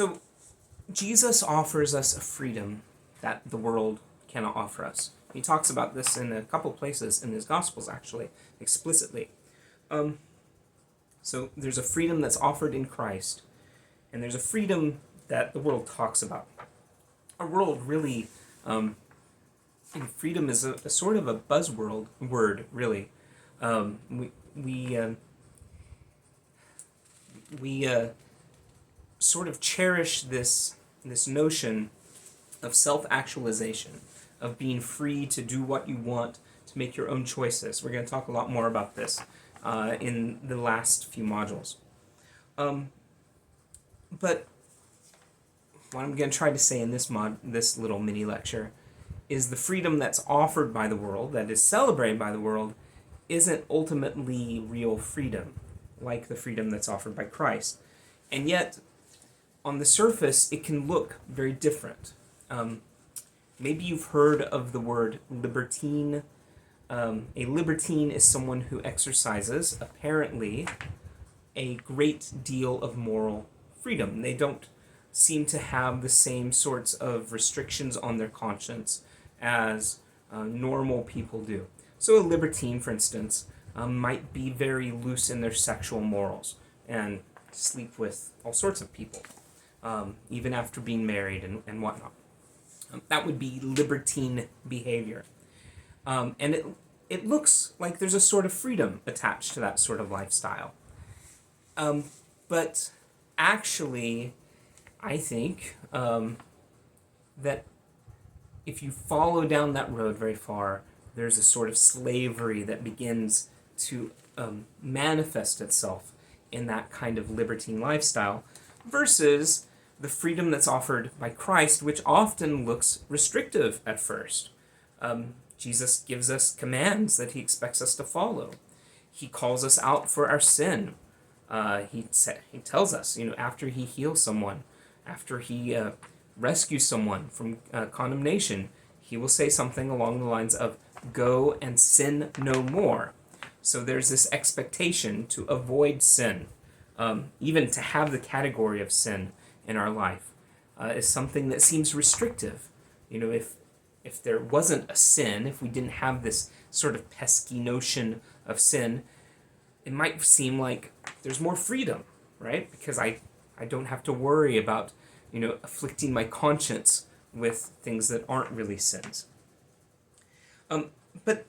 So Jesus offers us a freedom that the world cannot offer us. He talks about this in a couple places in his Gospels, actually, explicitly. So there's a freedom that's offered in Christ, and there's a freedom that the world talks about. Our world really, freedom is a sort of a buzzword word, really. Um, we we uh, we sort of cherish this notion of self-actualization, of being free to do what you want, to make your own choices. We're going to talk a lot more about this in the last few modules. But what I'm going to try to say in this little mini lecture is the freedom that's offered by the world, that is celebrated by the world, isn't ultimately real freedom, like the freedom that's offered by Christ. And yet, on the surface, it can look very different. Maybe you've heard of the word libertine. A libertine is someone who exercises, apparently, a great deal of moral freedom. They don't seem to have the same sorts of restrictions on their conscience as normal people do. So a libertine, for instance, might be very loose in their sexual morals and sleep with all sorts of people, even after being married and whatnot. That would be libertine behavior. And it looks like there's a sort of freedom attached to that sort of lifestyle. But actually, I think that if you follow down that road very far, there's a sort of slavery that begins to manifest itself in that kind of libertine lifestyle versus the freedom that's offered by Christ, which often looks restrictive at first. Jesus gives us commands that he expects us to follow. He calls us out for our sin. He tells us, after he heals someone, after he rescues someone from condemnation, he will say something along the lines of, "Go and sin no more." So there's this expectation to avoid sin, even to have the category of sin in our life, is something that seems restrictive. If there wasn't a sin, if we didn't have this sort of pesky notion of sin, it might seem like there's more freedom, right? Because I don't have to worry about, afflicting my conscience with things that aren't really sins. But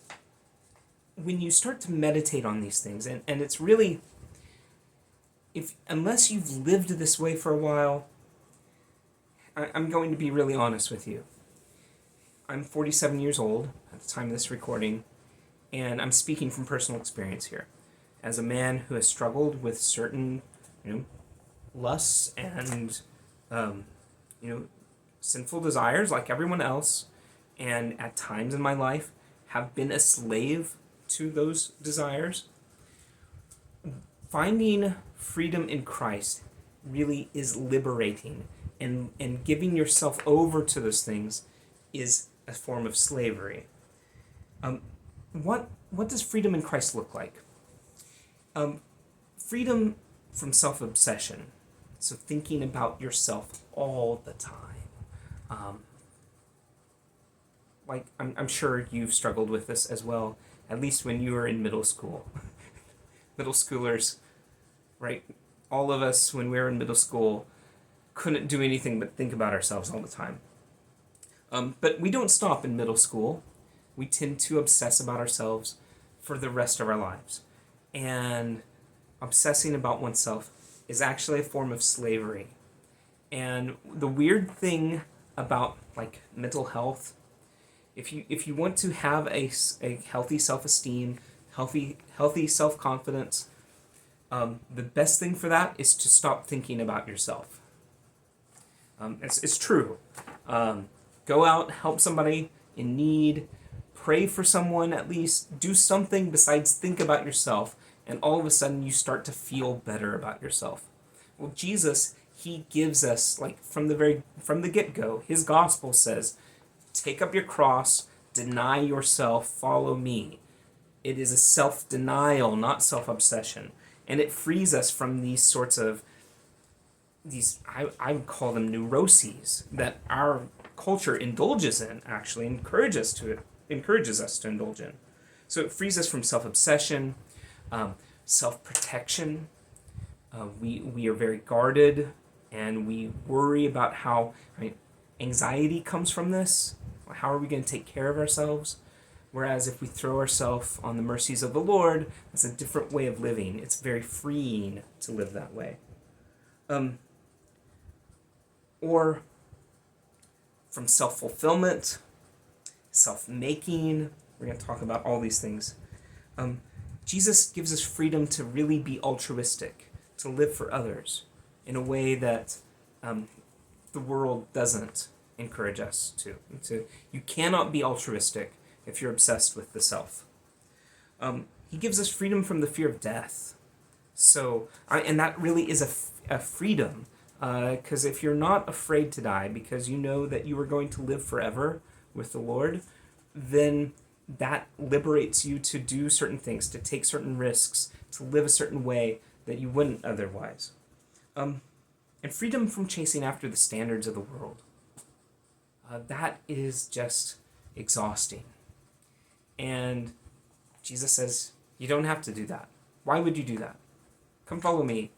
when you start to meditate on these things, and it's really, unless you've lived this way for a while, I'm going to be really honest with you. I'm 47 years old at the time of this recording, and I'm speaking from personal experience here. As a man who has struggled with certain, lusts and, sinful desires like everyone else, and at times in my life have been a slave to those desires, finding freedom in Christ really is liberating, and giving yourself over to those things is a form of slavery. What does freedom in Christ look like? Freedom from self-obsession, so thinking about yourself all the time. I'm sure you've struggled with this as well, at least when you were in middle school. Middle schoolers, right? All of us, when we were in middle school, couldn't do anything but think about ourselves all the time. But we don't stop in middle school. We tend to obsess about ourselves for the rest of our lives. And obsessing about oneself is actually a form of slavery. And the weird thing about mental health, if you want to have a healthy self-esteem, healthy self-confidence, the best thing for that is to stop thinking about yourself. It's true. Go out, help somebody in need, pray for someone at least, do something besides think about yourself, and all of a sudden you start to feel better about yourself. Well, Jesus, he gives us, from the get-go, his gospel says, take up your cross, deny yourself, follow me. It is a self-denial, not self-obsession. And it frees us from these sorts of I would call them neuroses that our culture indulges in, actually encourages us to indulge in. So it frees us from self-obsession, um, self-protection. We are very guarded, and we worry about how, I mean, anxiety comes from this. How are we going to take care of ourselves? Whereas if we throw ourselves on the mercies of the Lord, that's a different way of living. It's very freeing to live that way. Or from self-fulfillment, self-making. We're going to talk about all these things. Jesus gives us freedom to really be altruistic, to live for others in a way that the world doesn't encourage us to. You cannot be altruistic if you're obsessed with the self. He gives us freedom from the fear of death. So, and that really is a freedom, because if you're not afraid to die because you know that you are going to live forever with the Lord, then that liberates you to do certain things, to take certain risks, to live a certain way that you wouldn't otherwise. And freedom from chasing after the standards of the world. That is just exhausting. And Jesus says, you don't have to do that. Why would you do that? Come follow me.